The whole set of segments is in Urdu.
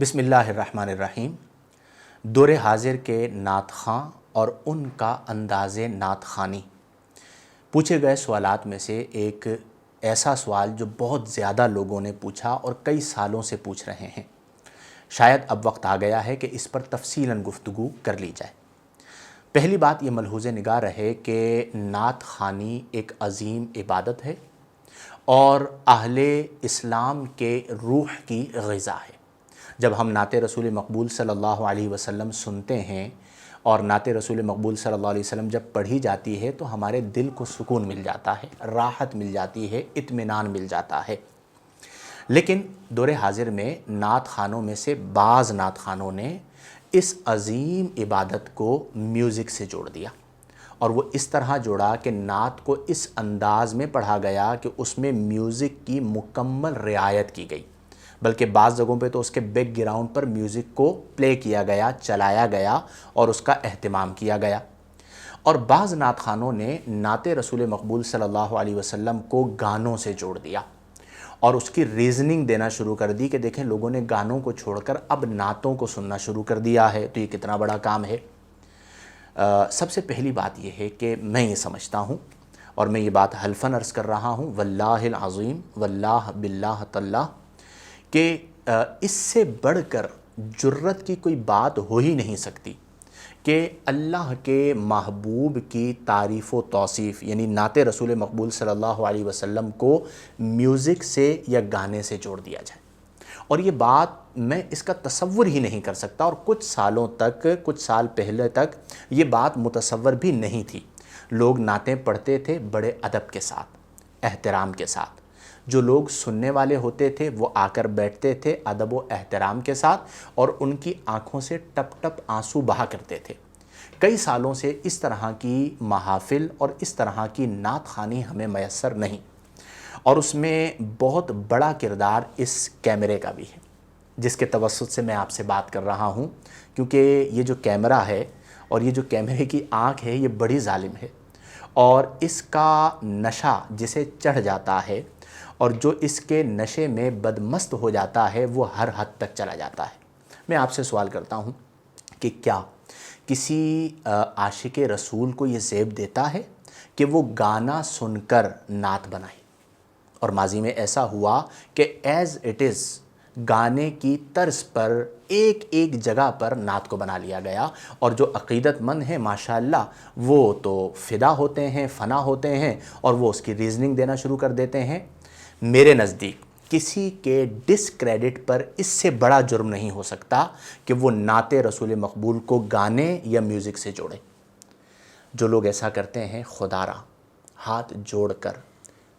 بسم اللہ الرحمن الرحیم۔ دور حاضر کے نعت خواں اور ان کا انداز نعت خوانی۔ پوچھے گئے سوالات میں سے ایک ایسا سوال جو بہت زیادہ لوگوں نے پوچھا اور کئی سالوں سے پوچھ رہے ہیں، شاید اب وقت آ گیا ہے کہ اس پر تفصیلاً گفتگو کر لی جائے۔ پہلی بات یہ ملحوظ نگاہ رہے کہ نعت خوانی ایک عظیم عبادت ہے اور اہل اسلام کے روح کی غذا ہے۔ جب ہم نعت رسول مقبول صلی اللہ علیہ وسلم سنتے ہیں اور نعت رسول مقبول صلی اللہ علیہ وسلم جب پڑھی جاتی ہے تو ہمارے دل کو سکون مل جاتا ہے، راحت مل جاتی ہے، اطمینان مل جاتا ہے۔ لیکن دور حاضر میں نعت خوانوں میں سے بعض نعت خوانوں نے اس عظیم عبادت کو میوزک سے جوڑ دیا، اور وہ اس طرح جوڑا کہ نعت کو اس انداز میں پڑھا گیا کہ اس میں میوزک کی مکمل رعایت کی گئی، بلکہ بعض جگہوں پہ تو اس کے بیک گراؤنڈ پر میوزک کو پلے کیا گیا، چلایا گیا اور اس کا اہتمام کیا گیا۔ اور بعض نعت خوانوں نے نعت رسول مقبول صلی اللہ علیہ وسلم کو گانوں سے جوڑ دیا اور اس کی ریزننگ دینا شروع کر دی کہ دیکھیں لوگوں نے گانوں کو چھوڑ کر اب نعتوں کو سننا شروع کر دیا ہے، تو یہ کتنا بڑا کام ہے۔ سب سے پہلی بات یہ ہے کہ میں یہ سمجھتا ہوں، اور میں یہ بات حلفاً عرض کر رہا ہوں واللہ العظیم واللہ باللہ تاللہ، کہ اس سے بڑھ کر جرت کی کوئی بات ہو ہی نہیں سکتی کہ اللہ کے محبوب کی تعریف و توصیف، یعنی نعت رسول مقبول صلی اللہ علیہ وسلم کو میوزک سے یا گانے سے جوڑ دیا جائے۔ اور یہ بات میں اس کا تصور ہی نہیں کر سکتا، اور کچھ سالوں تک، کچھ سال پہلے تک یہ بات متصور بھی نہیں تھی۔ لوگ نعتیں پڑھتے تھے بڑے ادب کے ساتھ، احترام کے ساتھ۔ جو لوگ سننے والے ہوتے تھے وہ آ کر بیٹھتے تھے ادب و احترام کے ساتھ، اور ان کی آنکھوں سے ٹپ ٹپ آنسو بہا کرتے تھے۔ کئی سالوں سے اس طرح کی محافل اور اس طرح کی نعت خوانی ہمیں میسر نہیں، اور اس میں بہت بڑا کردار اس کیمرے کا بھی ہے جس کے توسط سے میں آپ سے بات کر رہا ہوں، کیونکہ یہ جو کیمرہ ہے اور یہ جو کیمرے کی آنکھ ہے یہ بڑی ظالم ہے، اور اس کا نشہ جسے چڑھ جاتا ہے اور جو اس کے نشے میں بدمست ہو جاتا ہے وہ ہر حد تک چلا جاتا ہے۔ میں آپ سے سوال کرتا ہوں کہ کیا کسی عاشق رسول کو یہ زیب دیتا ہے کہ وہ گانا سن کر نعت بنائے؟ اور ماضی میں ایسا ہوا کہ ایز اٹ از گانے کی طرز پر ایک ایک جگہ پر نعت کو بنا لیا گیا، اور جو عقیدت مند ہیں ماشاءاللہ وہ تو فدا ہوتے ہیں، فنا ہوتے ہیں، اور وہ اس کی ریزننگ دینا شروع کر دیتے ہیں۔ میرے نزدیک کسی کے ڈسکریڈٹ پر اس سے بڑا جرم نہیں ہو سکتا کہ وہ نعت رسول مقبول کو گانے یا میوزک سے جوڑے۔ جو لوگ ایسا کرتے ہیں خدا را ہاتھ جوڑ کر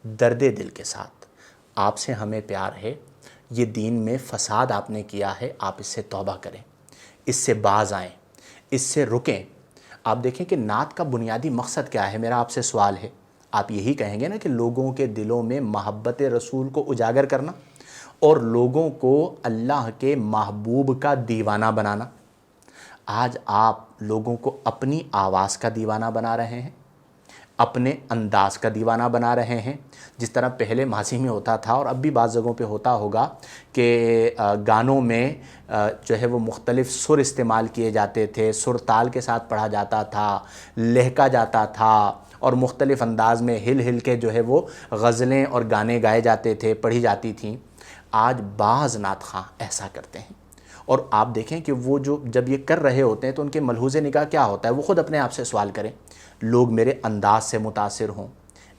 درد دل کے ساتھ آپ سے ہمیں پیار ہے، یہ دین میں فساد آپ نے کیا ہے، آپ اس سے توبہ کریں، اس سے باز آئیں، اس سے رکیں۔ آپ دیکھیں کہ نعت کا بنیادی مقصد کیا ہے، میرا آپ سے سوال ہے۔ آپ یہی کہیں گے نا کہ لوگوں کے دلوں میں محبت رسول کو اجاگر کرنا اور لوگوں کو اللہ کے محبوب کا دیوانہ بنانا۔ آج آپ لوگوں کو اپنی آواز کا دیوانہ بنا رہے ہیں، اپنے انداز کا دیوانہ بنا رہے ہیں، جس طرح پہلے ماضی میں ہوتا تھا اور اب بھی بعض جگہوں پہ ہوتا ہوگا کہ گانوں میں جو ہے وہ مختلف سر استعمال کیے جاتے تھے، سر تال کے ساتھ پڑھا جاتا تھا، لہکا جاتا تھا، اور مختلف انداز میں ہل ہل کے جو ہے وہ غزلیں اور گانے گائے جاتے تھے، پڑھی جاتی تھیں۔ آج بعض نعت خواں ایسا کرتے ہیں، اور آپ دیکھیں کہ وہ جو جب یہ کر رہے ہوتے ہیں تو ان کے ملحوظ نگاہ کیا ہوتا ہے، وہ خود اپنے آپ سے سوال کریں، لوگ میرے انداز سے متاثر ہوں،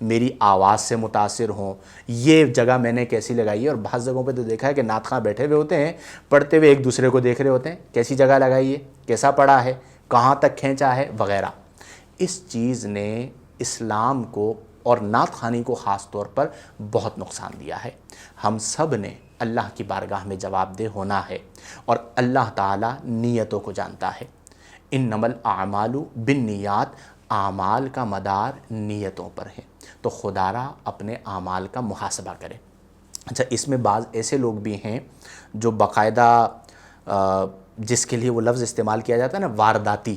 میری آواز سے متاثر ہوں، یہ جگہ میں نے کیسی لگائی ہے۔ اور بعض جگہوں پہ تو دیکھا ہے کہ نعت خواں بیٹھے ہوئے ہوتے ہیں، پڑھتے ہوئے ایک دوسرے کو دیکھ رہے ہوتے ہیں، کیسی جگہ لگائی ہے، کیسا پڑھا ہے، کہاں تک کھینچا ہے وغیرہ۔ اس چیز نے اسلام کو اور نعت خوانی کو خاص طور پر بہت نقصان دیا ہے۔ ہم سب نے اللہ کی بارگاہ میں جواب دہ ہونا ہے، اور اللہ تعالیٰ نیتوں کو جانتا ہے۔ انما الاعمال بالنیات، اعمال کا مدار نیتوں پر ہے، تو خدا را اپنے اعمال کا محاسبہ کرے۔ اچھا، اس میں بعض ایسے لوگ بھی ہیں جو باقاعدہ جس کے لیے وہ لفظ استعمال کیا جاتا ہے نا وارداتی،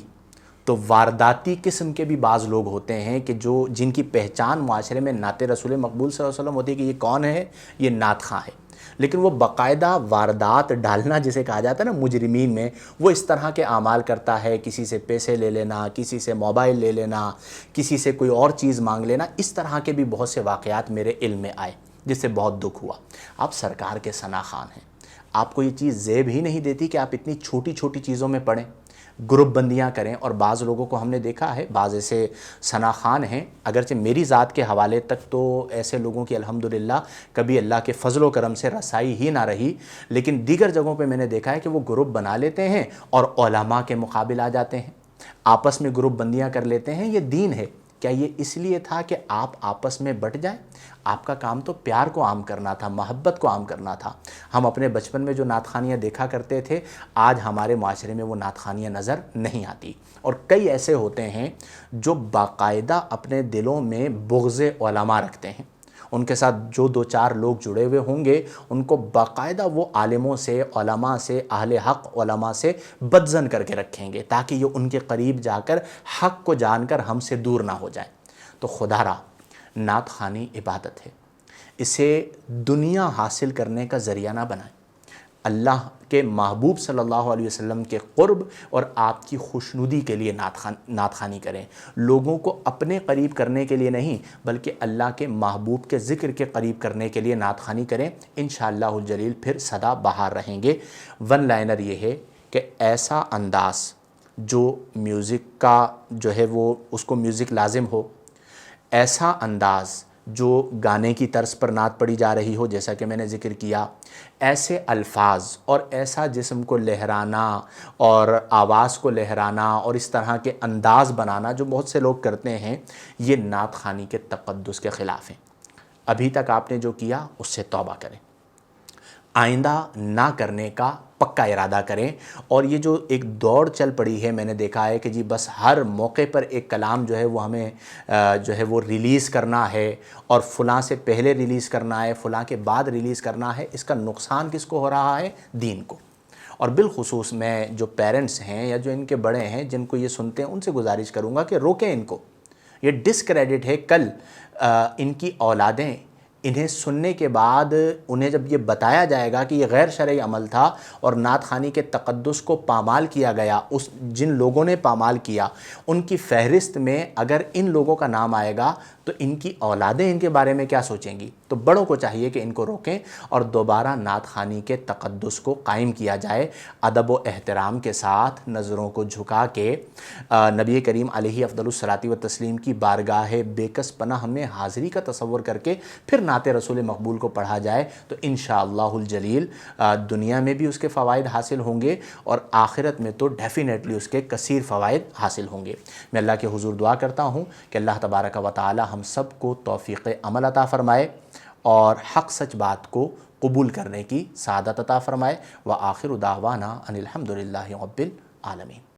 تو وارداتی قسم کے بھی بعض لوگ ہوتے ہیں کہ جن کی پہچان معاشرے میں نعت رسول مقبول صلی اللہ علیہ وسلم ہوتی ہے کہ یہ کون ہے، یہ نعت خواں ہے۔ لیکن وہ باقاعدہ واردات ڈالنا جسے کہا جاتا ہے نا مجرمین میں، وہ اس طرح کے اعمال کرتا ہے، کسی سے پیسے لے لینا، کسی سے موبائل لے لینا، کسی سے کوئی اور چیز مانگ لینا، اس طرح کے بھی بہت سے واقعات میرے علم میں آئے جس سے بہت دکھ ہوا۔ آپ سرکار کے ثنا خوان ہیں، آپ کو یہ چیز زیب ہی نہیں دیتی کہ آپ اتنی چھوٹی چھوٹی چیزوں میں پڑیں، گروپ بندیاں کریں۔ اور بعض لوگوں کو ہم نے دیکھا ہے، بعض ایسے ثنا خوان ہیں، اگرچہ میری ذات کے حوالے تک تو ایسے لوگوں کی الحمدللہ کبھی اللہ کے فضل و کرم سے رسائی ہی نہ رہی، لیکن دیگر جگہوں پہ میں نے دیکھا ہے کہ وہ گروپ بنا لیتے ہیں اور علماء کے مقابل آ جاتے ہیں، آپس میں گروپ بندیاں کر لیتے ہیں۔ یہ دین ہے کیا؟ یہ اس لیے تھا کہ آپ آپس میں بٹ جائیں؟ آپ کا کام تو پیار کو عام کرنا تھا، محبت کو عام کرنا تھا۔ ہم اپنے بچپن میں جو نعت خوانیاں دیکھا کرتے تھے، آج ہمارے معاشرے میں وہ نعت خوانیاں نظر نہیں آتی۔ اور کئی ایسے ہوتے ہیں جو باقاعدہ اپنے دلوں میں بغض علماء رکھتے ہیں، ان کے ساتھ جو دو چار لوگ جڑے ہوئے ہوں گے ان کو باقاعدہ وہ عالموں سے، علماء سے، اہل حق علماء سے بدظن کر کے رکھیں گے تاکہ یہ ان کے قریب جا کر حق کو جان کر ہم سے دور نہ ہو جائیں۔ تو خدا را نعت خوانی عبادت ہے، اسے دنیا حاصل کرنے کا ذریعہ نہ بنائیں۔ اللہ کے محبوب صلی اللہ علیہ وسلم کے قرب اور آپ کی خوشنودی کے لیے نعت خوانی کریں، لوگوں کو اپنے قریب کرنے کے لیے نہیں بلکہ اللہ کے محبوب کے ذکر کے قریب کرنے کے لیے نعت خوانی کریں۔ انشاءاللہ الجلیل پھر سدا بہار رہیں گے۔ ون لائنر یہ ہے کہ ایسا انداز جو میوزک کا جو ہے وہ اس کو میوزک لازم ہو، ایسا انداز جو گانے کی طرز پر نعت پڑھی جا رہی ہو جیسا کہ میں نے ذکر کیا، ایسے الفاظ اور ایسا جسم کو لہرانا اور آواز کو لہرانا اور اس طرح کے انداز بنانا جو بہت سے لوگ کرتے ہیں، یہ نعت خوانی کے تقدس کے خلاف ہیں۔ ابھی تک آپ نے جو کیا اس سے توبہ کریں، آئندہ نہ کرنے کا پکا ارادہ کریں۔ اور یہ جو ایک دوڑ چل پڑی ہے، میں نے دیکھا ہے کہ جی بس ہر موقع پر ایک کلام جو ہے وہ ہمیں جو ہے وہ ریلیز کرنا ہے اور فلاں سے پہلے ریلیز کرنا ہے، فلاں کے بعد ریلیز کرنا ہے، اس کا نقصان کس کو ہو رہا ہے؟ دین کو۔ اور بالخصوص میں جو پیرنٹس ہیں یا جو ان کے بڑے ہیں جن کو یہ سنتے ہیں ان سے گزارش کروں گا کہ روکیں ان کو، یہ ڈسکریڈٹ ہے۔ کل ان کی اولادیں انہیں سننے کے بعد انہیں جب یہ بتایا جائے گا کہ یہ غیر شرعی عمل تھا اور نعت خوانی کے تقدس کو پامال کیا گیا، جن لوگوں نے پامال کیا ان کی فہرست میں اگر ان لوگوں کا نام آئے گا تو ان کی اولادیں ان کے بارے میں کیا سوچیں گی؟ تو بڑوں کو چاہیے کہ ان کو روکیں اور دوبارہ نعت خوانی کے تقدس کو قائم کیا جائے، ادب و احترام کے ساتھ، نظروں کو جھکا کے نبی کریم علیہ افضل الصلاۃ و تسلیم کی بارگاہ بے کس پناہ میں حاضری کا تصور کر کے پھر نعت رسول مقبول کو پڑھا جائے تو انشاءاللہ الجلیل دنیا میں بھی اس کے فوائد حاصل ہوں گے اور آخرت میں تو ڈیفینیٹلی اس کے کثیر فوائد حاصل ہوں گے۔ میں اللہ کے حضور دعا کرتا ہوں کہ اللہ تبارک و تعالی ہم سب کو توفیق عمل عطا فرمائے اور حق سچ بات کو قبول کرنے کی سعادت عطا فرمائے۔ وآخر دعوانا ان الحمدللہ رب العالمین۔